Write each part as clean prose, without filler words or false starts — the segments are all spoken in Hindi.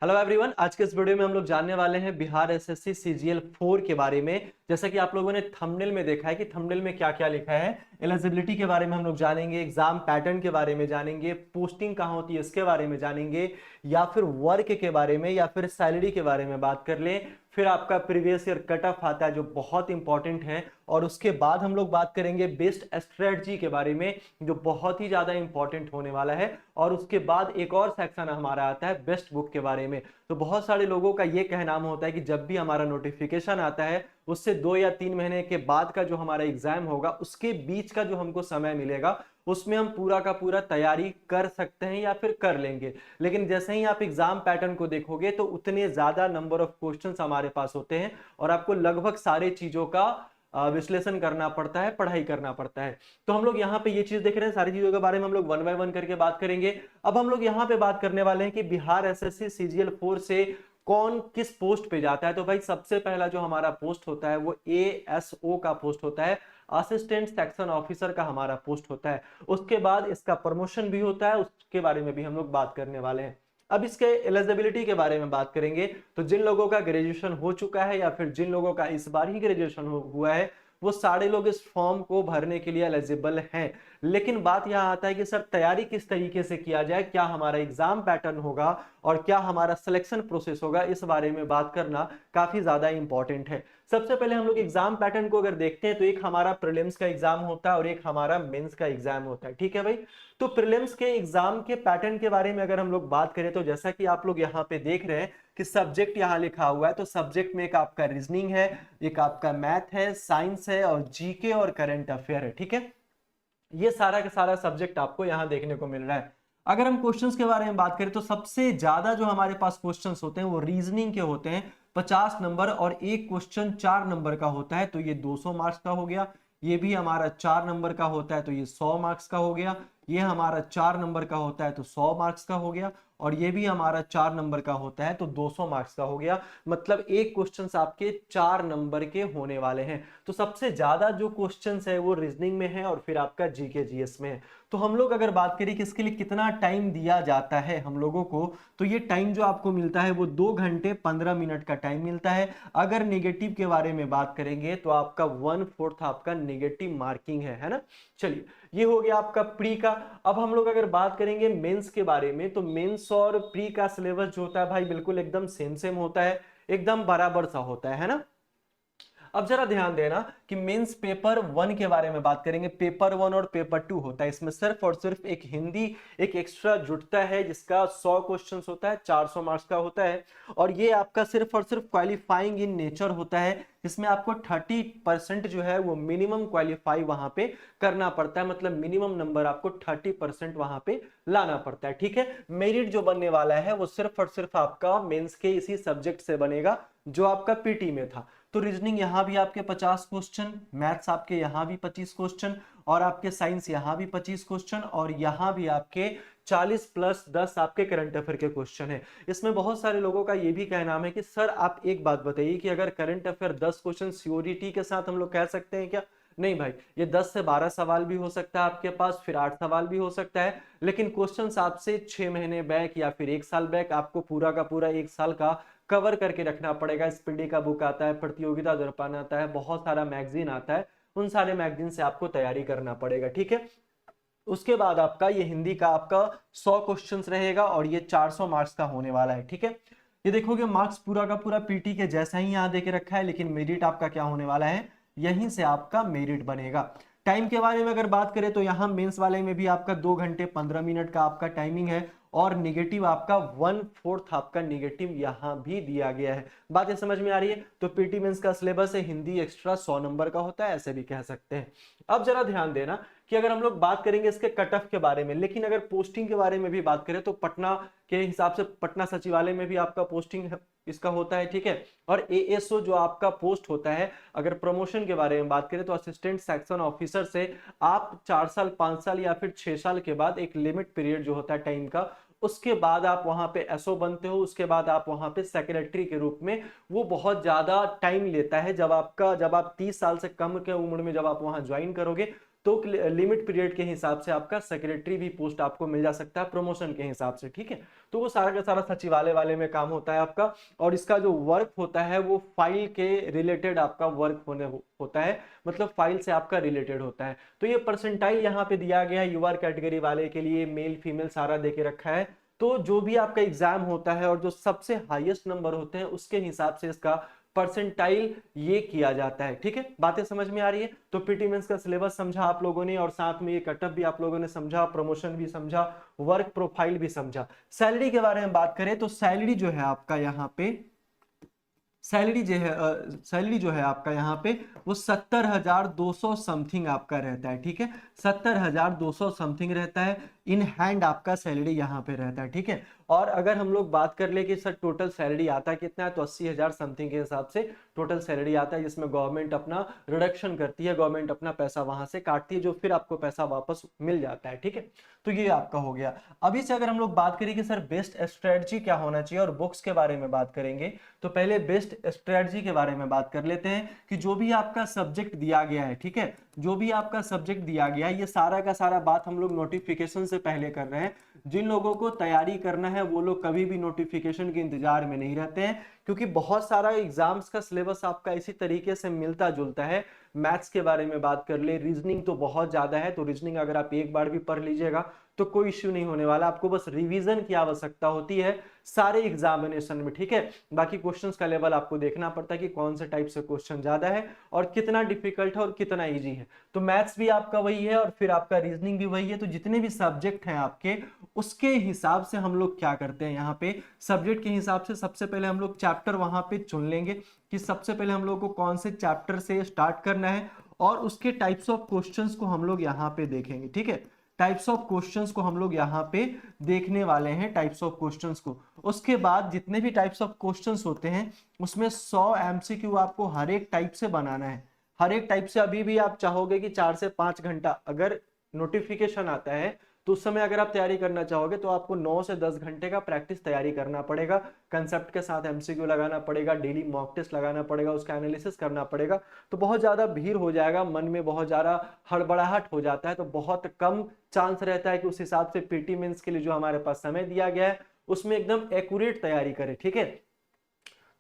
हेलो एवरीवन, आज के इस वीडियो में हम लोग जानने वाले हैं बिहार एसएससी सीजीएल 4 के बारे में। जैसा कि आप लोगों ने थंबनेल में देखा है कि थंबनेल में क्या क्या लिखा है। एलिजिबिलिटी के बारे में हम लोग जानेंगे, एग्जाम पैटर्न के बारे में जानेंगे, पोस्टिंग कहाँ होती है इसके बारे में जानेंगे, या फिर वर्क के बारे में, या फिर सैलरी के बारे में बात कर लें। फिर आपका प्रीवियस ईयर कट ऑफ आता है जो बहुत इंपॉर्टेंट है, और उसके बाद हम लोग बात करेंगे बेस्ट स्ट्रेटजी के बारे में जो बहुत ही ज्यादा इंपॉर्टेंट होने वाला है। और उसके बाद एक और सेक्शन हमारा आता है बेस्ट बुक के बारे में। तो बहुत सारे लोगों का ये कहना होता है कि जब भी हमारा नोटिफिकेशन आता है उससे 2 या 3 महीने के बाद का जो हमारा एग्जाम होगा उसके बीच का जो हमको समय मिलेगा उसमें हम पूरा का पूरा तैयारी कर सकते हैं या फिर कर लेंगे। लेकिन जैसे ही आप एग्जाम पैटर्न को देखोगे तो उतने ज्यादा नंबर ऑफ क्वेश्चंस हमारे पास होते हैं और आपको लगभग सारे चीजों का विश्लेषण करना पड़ता है, पढ़ाई करना पड़ता है। तो हम लोग यहाँ पे ये चीज देख रहे हैं, सारी चीजों के बारे में हम लोग वन बाय वन करके बात करेंगे। अब हम लोग यहाँ पे बात करने वाले हैं कि बिहार एसएससी सीजीएल 4 से कौन किस पोस्ट पे जाता है। तो भाई सबसे पहला जो हमारा पोस्ट होता है वो एएसओ का पोस्ट होता है, असिस्टेंट सेक्शन ऑफिसर का हमारा पोस्ट होता है। उसके बाद इसका प्रमोशन भी होता है, उसके बारे में भी हम लोग बात करने वाले हैं। अब इसके एलिजिबिलिटी के बारे में बात करेंगे तो जिन लोगों का ग्रेजुएशन हो चुका है या फिर जिन लोगों का इस बार ही ग्रेजुएशन हुआ है वो सारे लोग इस फॉर्म को भरने के लिए एलिजिबल हैं। लेकिन बात यहां आता है कि सर तैयारी किस तरीके से किया जाए, क्या हमारा एग्जाम पैटर्न होगा और क्या हमारा सिलेक्शन प्रोसेस होगा, इस बारे में बात करना काफी ज्यादा इंपॉर्टेंट है। सबसे पहले हम लोग एग्जाम पैटर्न को अगर देखते हैं तो एक हमारा प्रीलिम्स का एग्जाम होता है और एक हमारा मेंस का एग्जाम होता है। ठीक है भाई, तो प्रीलिम्स के एग्जाम के पैटर्न के बारे में अगर हम लोग बात करें तो जैसा कि आप लोग यहाँ पे देख रहे हैं कि सब्जेक्ट यहाँ लिखा हुआ है, तो सब्जेक्ट में एक आपका रीजनिंग है, एक आपका मैथ है, साइंस है और जीके और करंट अफेयर है। ठीक है, ये सारा का सारा सब्जेक्ट आपको यहाँ देखने को मिल रहा है। अगर हम क्वेश्चंस के बारे में बात करें तो सबसे ज्यादा जो हमारे पास क्वेश्चंस होते हैं वो रीजनिंग के होते हैं, 50 नंबर, और एक क्वेश्चन 4 नंबर का होता है तो ये 200 मार्क्स का हो गया। ये भी हमारा 4 नंबर का होता है तो ये 100 मार्क्स का हो गया। ये हमारा 4 नंबर का होता है तो 100 मार्क्स का हो गया, और ये भी हमारा 4 नंबर का होता है तो 200 मार्क्स का हो गया। मतलब एक क्वेश्चन आपके 4 नंबर के होने वाले हैं। तो सबसे ज्यादा जो क्वेश्चंस है वो रीजनिंग में है और फिर आपका जीके जीएस में है। तो हम लोग अगर बात करें कि इसके लिए कितना टाइम दिया जाता है हम लोगों को, तो ये टाइम जो आपको मिलता है वो 2 घंटे 15 मिनट का टाइम मिलता है। अगर नेगेटिव के बारे में बात करेंगे तो आपका 1/4 आपका नेगेटिव मार्किंग है ना। चलिए, ये हो गया आपका प्री का। अब हम लोग अगर बात करेंगे मेंस के बारे में तो मेंस और प्री का सिलेबस जो होता है भाई बिल्कुल एकदम सेम सेम होता है, एकदम बराबर सा होता है ना। अब जरा ध्यान देना कि मेंस पेपर 1 के बारे में बात करेंगे। पेपर 1 और पेपर 2 होता है, इसमें सिर्फ और सिर्फ एक हिंदी एक एक्स्ट्रा जुड़ता है जिसका 100 क्वेश्चंस होता है, 400 मार्क्स का होता है। और ये आपका सिर्फ और सिर्फ क्वालिफाइंग इन नेचर होता है, जिसमें आपको 30% जो है वो मिनिमम क्वालिफाई वहां पे करना पड़ता है, मतलब मिनिमम नंबर आपको 30% वहां पे लाना पड़ता है। ठीक है, मेरिट जो बनने वाला है वो सिर्फ और सिर्फ आपका मेंस के इसी सब्जेक्ट से बनेगा जो आपका पीटी में था। तो रीजनिंग यहाँ भी आपके 50 क्वेश्चन, मैथ्स आपके यहाँ भी 25 क्वेश्चन, और आपके साइंस यहाँ भी 25 क्वेश्चन, और यहाँ भी आपके 40 + 10 आपके करंट अफेयर के क्वेश्चन है। इसमें बहुत सारे लोगों का ये भी कहना है कि सर आप एक बात बताइए कि अगर करंट अफेयर 10 क्वेश्चन सीओडीटी के साथ हम लोग कह सकते हैं क्या? नहीं भाई, ये 10 से 12 सवाल भी हो सकता है आपके पास, फिर 8 सवाल भी हो सकता है। लेकिन क्वेश्चंस आपसे 6 महीने बैक या फिर 1 साल बैक आपको पूरा का पूरा 1 साल का कवर करके रखना पड़ेगा। स्पीडी का बुक आता है, प्रतियोगिता दर्पण आता है, बहुत सारा मैगजीन आता है, उन सारे मैगजीन से आपको तैयारी करना पड़ेगा। ठीक है, उसके बाद आपका ये हिंदी का आपका 100 क्वेश्चंस रहेगा और ये 400 मार्क्स का होने वाला है। ठीक है, ये देखोगे मार्क्स पूरा का पूरा पीटी के जैसा ही यहाँ देके रखा है, लेकिन मेरिट आपका क्या होने वाला है, यहीं से आपका मेरिट बनेगा। टाइम के बारे में अगर बात करें तो यहाँ मेंस वाले में भी आपका 2 घंटे 15 मिनट का आपका टाइमिंग है, और निगेटिव आपका 1/4 आपका निगेटिव यहां भी दिया गया है। बातें समझ में आ रही है? तो पीटी मेंस का सिलेबस है, हिंदी एक्स्ट्रा 100 नंबर का होता है, ऐसे भी कह सकते हैं। अब जरा ध्यान देना कि अगर हम लोग बात करेंगे इसके कट ऑफ के बारे में, लेकिन अगर पोस्टिंग के बारे में भी बात करें तो पटना के हिसाब से पटना सचिवालय में भी आपका पोस्टिंग इसका होता है। ठीक है, और एएसओ जो आपका पोस्ट होता है, अगर प्रमोशन के बारे में बात करें तो असिस्टेंट सेक्शन ऑफिसर से आप 4 साल 5 साल या फिर 6 साल के बाद एक लिमिट पीरियड जो होता है टाइम का, उसके बाद आप वहां पे एसओ बनते हो, उसके बाद आप वहां पे सेक्रेटरी के रूप में, वो बहुत ज्यादा टाइम लेता है। जब आप 30 साल से कम के उम्र में जब आप वहां ज्वाइन करोगे तो लिमिट पीरियड के हिसाब से आपका सेक्रेटरी भी पोस्ट आपको मिल जा सकता है प्रमोशन के हिसाब से, ठीक है। तो वो सारा का सारा सचिवालय वाले में काम होता है आपका, और इसका जो वर्क होता है वो फाइल के रिलेटेड आपका वर्क होता है, मतलब फाइल से आपका रिलेटेड होता है। तो ये परसेंटाइल यहाँ पे दिया गया है यूआर कैटेगरी वाले के लिए, मेल फीमेल सारा देके रखा है। तो जो भी आपका एग्जाम होता है और जो सबसे हाईएस्ट नंबर होते हैं उसके हिसाब से इसका परसेंटाइल ये किया जाता है, ठीक है। बातें समझ में आ रही है? तो पीटी मेंस का सिलेबस समझा आप लोगों ने, और साथ में ये कटअप भी आप लोगों ने समझा, प्रमोशन भी समझा, वर्क प्रोफाइल भी समझा। सैलरी के बारे में बात करें तो सैलरी जो है आपका यहाँ पे, सैलरी जो है आपका यहाँ पे वो 70,200 समथिंग आपका रहता है, ठीक है। 70,200 समथिंग रहता है इन हैंड, आपका सैलरी यहाँ पे रहता है, ठीक है। और अगर हम लोग बात कर ले कि सर टोटल सैलरी आता है कितना है, तो 80,000 समथिंग के हिसाब से टोटल सैलरी आता है, जिसमें गवर्नमेंट अपना रिडक्शन करती है, गवर्नमेंट अपना पैसा वहां से काटती है, जो फिर आपको पैसा वापस मिल जाता है, ठीक है। तो ये आपका हो गया। अभी से अगर हम लोग बात करें कि सर बेस्ट स्ट्रेटजी क्या होना चाहिए और बुक्स के बारे में बात करेंगे, तो पहले बेस्ट स्ट्रेटजी के बारे में बात कर लेते हैं कि जो भी आपका सब्जेक्ट दिया गया है, ठीक है, जो भी आपका सब्जेक्ट दिया गया है, ये सारा का सारा बात हम लोग नोटिफिकेशन से पहले कर रहे हैं। जिन लोगों को तैयारी करना है वो लोग कभी भी नोटिफिकेशन के इंतजार में नहीं रहते हैं, क्योंकि बहुत सारा एग्जाम्स का सिलेबस आपका इसी तरीके से मिलता जुलता है। मैथ्स के बारे में बात कर ले, रीजनिंग तो बहुत ज्यादा है, तो रीजनिंग अगर आप एक बार भी पढ़ लीजिएगा तो कोई इश्यू नहीं होने वाला, आपको बस रिवीजन की आवश्यकता होती है सारे एग्जामिनेशन में, ठीक है। बाकी क्वेश्चंस का लेवल आपको देखना पड़ता है कि कौन से टाइप से क्वेश्चन ज्यादा है और कितना डिफिकल्ट है और कितना इजी है। तो मैथ्स भी आपका वही है और फिर आपका रीजनिंग भी वही है। तो जितने भी सब्जेक्ट हैं आपके, उसके हिसाब से हम लोग क्या करते हैं, यहाँ पे सब्जेक्ट के हिसाब से सबसे पहले हम लोग चैप्टर वहां पे चुन लेंगे कि सबसे पहले हम लोग को कौन से चैप्टर से स्टार्ट करना है, और उसके टाइप्स ऑफ क्वेश्चंस को हम लोग यहाँ पे देखेंगे, ठीक है। टाइप्स ऑफ क्वेश्चंस को हम लोग यहाँ पे देखने वाले हैं, टाइप्स ऑफ क्वेश्चंस को। उसके बाद जितने भी टाइप्स ऑफ क्वेश्चंस होते हैं उसमें 100 एमसीक्यू आपको हर एक टाइप से बनाना है, हर एक टाइप से। अभी भी आप चाहोगे कि 4 से 5 घंटा, अगर नोटिफिकेशन आता है तो उस समय अगर आप तैयारी करना चाहोगे तो आपको 9 से 10 घंटे का प्रैक्टिस तैयारी करना पड़ेगा, कंसेप्ट के साथ एमसीक्यू लगाना पड़ेगा, डेली मॉक टेस्ट लगाना पड़ेगा, उसका एनालिसिस करना पड़ेगा। तो बहुत ज्यादा भीड़ हो जाएगा, मन में बहुत ज्यादा हड़बड़ाहट हो जाता है, तो बहुत कम चांस रहता है कि उस हिसाब से पीटी मेंस के लिए जो हमारे पास समय दिया गया है उसमें एकदम एक्यूरेट तैयारी करें, ठीक है।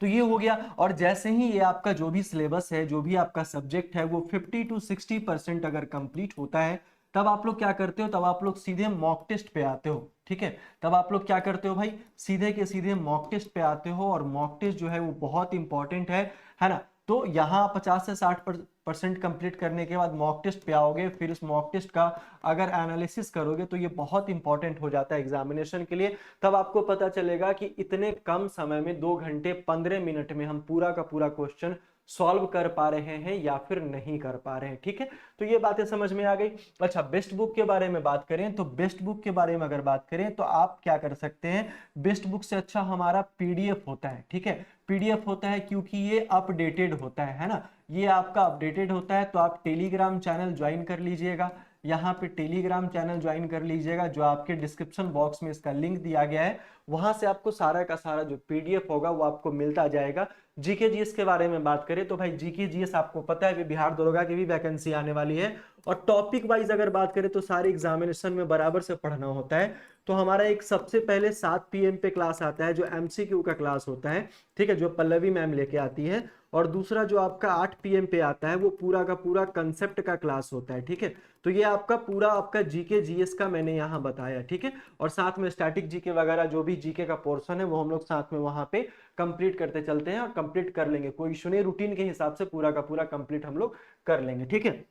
तो ये हो गया। और जैसे ही ये आपका जो भी सिलेबस है, जो भी आपका सब्जेक्ट है, वो 50 to 60% अगर कंप्लीट होता है, तब आप लोग क्या करते हो, तब आप लोग सीधे मॉक टेस्ट पे आते हो, ठीक है। तब आप लोग क्या करते हो भाई, सीधे के सीधे मॉक टेस्ट पे आते हो, और मॉक टेस्ट जो है वो बहुत इंपॉर्टेंट है ना। तो यहाँ 50 से 60% कंप्लीट करने के बाद मॉक टेस्ट पे आओगे, फिर उस मॉक टेस्ट का अगर एनालिसिस करोगे तो ये बहुत इंपॉर्टेंट हो जाता है एग्जामिनेशन के लिए। तब आपको पता चलेगा कि इतने कम समय में 2 घंटे 15 मिनट में हम पूरा का पूरा क्वेश्चन सॉल्व कर पा रहे हैं या फिर नहीं कर पा रहे हैं, ठीक है। तो ये बातें समझ में आ गई। अच्छा, बेस्ट बुक के बारे में बात करें तो बेस्ट बुक के बारे में अगर बात करें तो आप क्या कर सकते हैं, बेस्ट बुक से अच्छा हमारा पीडीएफ होता है, ठीक है। पीडीएफ होता है क्योंकि ये अपडेटेड होता है ना, ये आपका अपडेटेड होता है। तो आप टेलीग्राम चैनल ज्वाइन कर लीजिएगा, यहाँ पे टेलीग्राम चैनल ज्वाइन कर लीजिएगा, जो आपके डिस्क्रिप्शन बॉक्स में इसका लिंक दिया गया है, वहां से आपको सारा का सारा जो पीडीएफ होगा वो आपको मिलता जाएगा। जीके जीएस के बारे में बात करें तो भाई जीके जीएस आपको पता है कि बिहार दरोगा की भी वैकेंसी आने वाली है, और टॉपिक वाइज अगर बात करें तो सारे एग्जामिनेशन में बराबर से पढ़ना होता है। तो हमारा एक सबसे पहले 7 PM पे क्लास आता है जो एमसीक्यू का क्लास होता है, ठीक है, जो पल्लवी मैम लेके आती है। और दूसरा जो आपका 8 PM पे आता है वो पूरा का पूरा कंसेप्ट का क्लास होता है, ठीक है। तो ये आपका पूरा आपका जीके जीएस का मैंने यहाँ बताया, ठीक है। और साथ में स्टैटिक जीके वगैरह जो भी जीके का पोर्शन है वो हम लोग साथ में वहां पे कंप्लीट करते चलते हैं, और कंप्लीट कर लेंगे, कोई इशू नहीं, रूटीन के हिसाब से पूरा का पूरा कंप्लीट हम लोग कर लेंगे, ठीक है।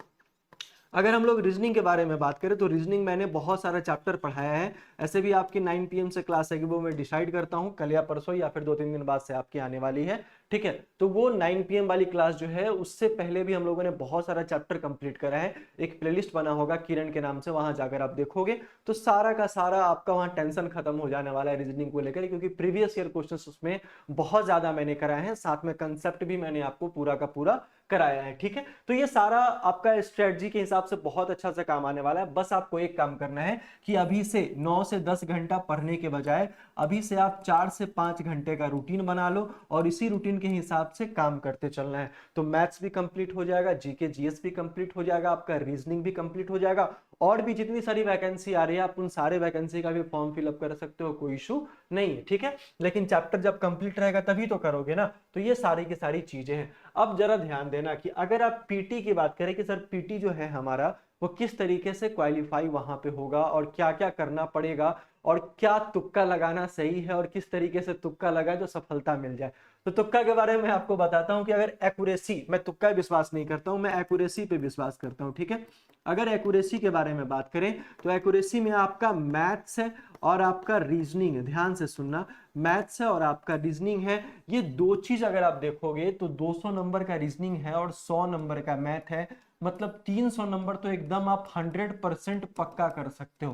अगर हम लोग रीजनिंग के बारे में बात करें तो रीजनिंग मैंने बहुत सारा चैप्टर पढ़ाया है। ऐसे भी आपकी 9 PM से क्लास है कि वो मैं डिसाइड करता हूँ कल या परसों या फिर 2-3 दिन बाद से आपकी आने वाली है, ठीक है। तो वो 9 PM वाली क्लास जो है उससे पहले भी हम लोगों ने बहुत सारा चैप्टर कंप्लीट करा है। एक प्लेलिस्ट बना होगा किरण के नाम से, वहां जाकर आप देखोगे तो सारा का सारा आपका वहां टेंशन खत्म हो जाने वाला है रीजनिंग को लेकर, क्योंकि प्रीवियस ईयर क्वेश्चन उसमें बहुत ज्यादा मैंने कराए हैं, साथ में कंसेप्ट भी मैंने आपको पूरा का पूरा कराया है। ठीक है, तो ये सारा आपका स्ट्रेटजी के हिसाब से बहुत अच्छा से काम आने वाला है। बस आपको एक काम करना है कि अभी से 9 से 10 घंटा पढ़ने के बजाय अभी से आप 4 से 5 घंटे का रूटीन बना लो और इसी रूटीन के हिसाब से काम करते चलना है। तो मैथ्स भी कंप्लीट हो जाएगा, जीके जीएस भी कंप्लीट हो जाएगा, आपका रीजनिंग भी कंप्लीट हो जाएगा, और भी जितनी सारी वैकेंसी आ रही है आप उन सारे वैकेंसी का भी फॉर्म फिलअप कर सकते हो, कोई इशू नहीं है। ठीक है, लेकिन चैप्टर जब कंप्लीट रहेगा तभी तो करोगे ना। तो ये सारी की सारी चीजें हैं। अब जरा ध्यान देना कि अगर आप पीटी की बात करें कि सर पीटी जो है हमारा वो किस तरीके से क्वालिफाई वहां पे होगा और क्या क्या करना पड़ेगा और क्या तुक्का लगाना सही है और किस तरीके से तुक्का लगा जो सफलता मिल जाए। तो तुक्का के बारे में आपको बताता हूं कि अगर एक्यूरेसी, मैं तुक्का विश्वास नहीं करता हूं, मैं एक्यूरेसी पे विश्वास करता हूं। ठीक है, अगर एक्यूरेसी के बारे में बात करें तो एक्यूरेसी में आपका मैथ्स है और आपका रीजनिंग है। ध्यान से सुनना, मैथ्स है और आपका रीजनिंग है। ये दो चीज अगर आप देखोगे तो 200 नंबर का रीजनिंग है और 100 नंबर का मैथ है, मतलब 300 नंबर तो एकदम आप 100% पक्का कर सकते हो।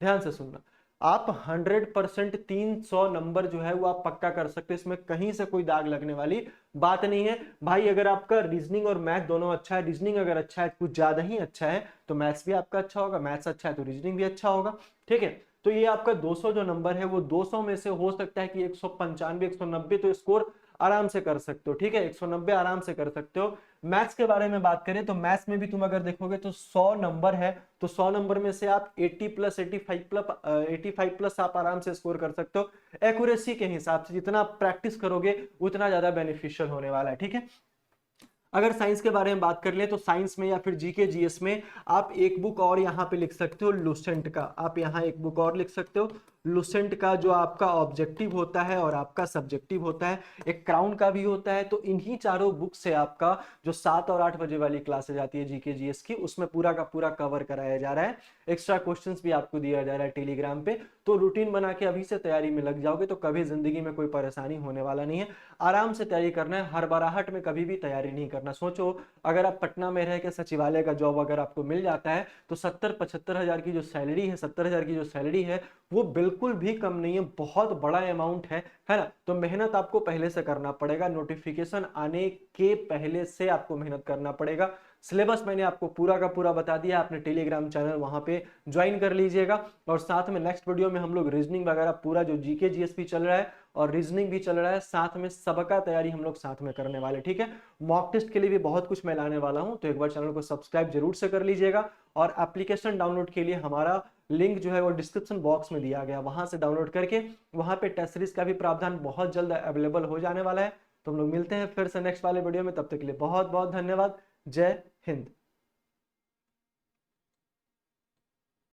ध्यान से सुनना, आप 100% 300 नंबर जो है वो आप पक्का कर सकते हो, इसमें कहीं से कोई दाग लगने वाली बात नहीं है भाई। अगर आपका रीजनिंग और मैथ दोनों अच्छा है, रीजनिंग अगर अच्छा है, कुछ ज्यादा ही अच्छा है, तो मैथ्स भी आपका अच्छा होगा, मैथ्स अच्छा है तो रीजनिंग भी अच्छा होगा। ठीक है, तो ये आपका 200 जो नंबर है वो 200 में से हो सकता है कि 195 190 तो स्कोर आराम से कर सकते हो। ठीक है, 190 आराम से कर सकते हो। मैथ्स के बारे में बात करें तो मैथ्स में भी तुम अगर देखोगे तो 100 नंबर है, तो 100 नंबर में से आप 80 प्लस 85 प्लस आप आराम से स्कोर कर सकते हो। एक्यूरेसी के हिसाब से जितना आप प्रैक्टिस करोगे उतना ज्यादा बेनिफिशियल होने वाला है। ठीक है, अगर साइंस के बारे में बात कर ले तो साइंस में या फिर जीके जीएस में आप एक बुक और यहाँ पे लिख सकते हो लुसेंट का, आप यहाँ एक बुक और लिख सकते हो लुसेंट का, जो आपका ऑब्जेक्टिव होता है और आपका सब्जेक्टिव होता है, एक क्राउन का भी होता है। तो इन्हीं चारों बुक से आपका जो 7 और 8 बजे वाली क्लासेज आती है जीके जीएस की, उसमें पूरा का पूरा कवर कराया जा रहा है। एक्स्ट्रा क्वेश्चंस भी आपको दिया जा रहा है टेलीग्राम पे। तो रूटीन बना के अभी से तैयारी में लग जाओगे तो कभी जिंदगी में कोई परेशानी होने वाला नहीं है। आराम से तैयारी करना है, हड़बड़ाहट में कभी भी तैयारी नहीं करना। सोचो अगर आप पटना में रह के सचिवालय का जॉब अगर आपको मिल जाता है तो 70-75 हजार की जो सैलरी है, 70 हजार की जो सैलरी है वो बिल्कुल भी कम नहीं है, बहुत बड़ा अमाउंट है ना। तो मेहनत आपको पहले से करना पड़ेगा, नोटिफिकेशन आने के पहले से आपको मेहनत करना पड़ेगा। सिलेबस मैंने आपको पूरा का पूरा बता दिया, आपने टेलीग्राम चैनल वहां पे ज्वाइन कर लीजिएगा। और साथ में नेक्स्ट वीडियो में हम लोग रीजनिंग वगैरह पूरा जो जीके जीएसपी चल रहा है और रीजनिंग भी चल रहा है, साथ में सबका तैयारी हम लोग साथ में करने वाले। ठीक है, मॉक टेस्ट के लिए भी बहुत कुछ मैं लाने वाला हूं, तो एक बार चैनल को सब्सक्राइब जरूर से कर लीजिएगा। और एप्लीकेशन डाउनलोड के लिए हमारा लिंक जो है वो डिस्क्रिप्शन बॉक्स में दिया गया, वहां से डाउनलोड करके वहां पे टेस्ट सीरीज का भी प्रावधान बहुत जल्द अवेलेबल हो जाने वाला है। तो हम लोग मिलते हैं फिर से नेक्स्ट वाले वीडियो में, तब तक के लिए बहुत बहुत धन्यवाद। जय हिंद।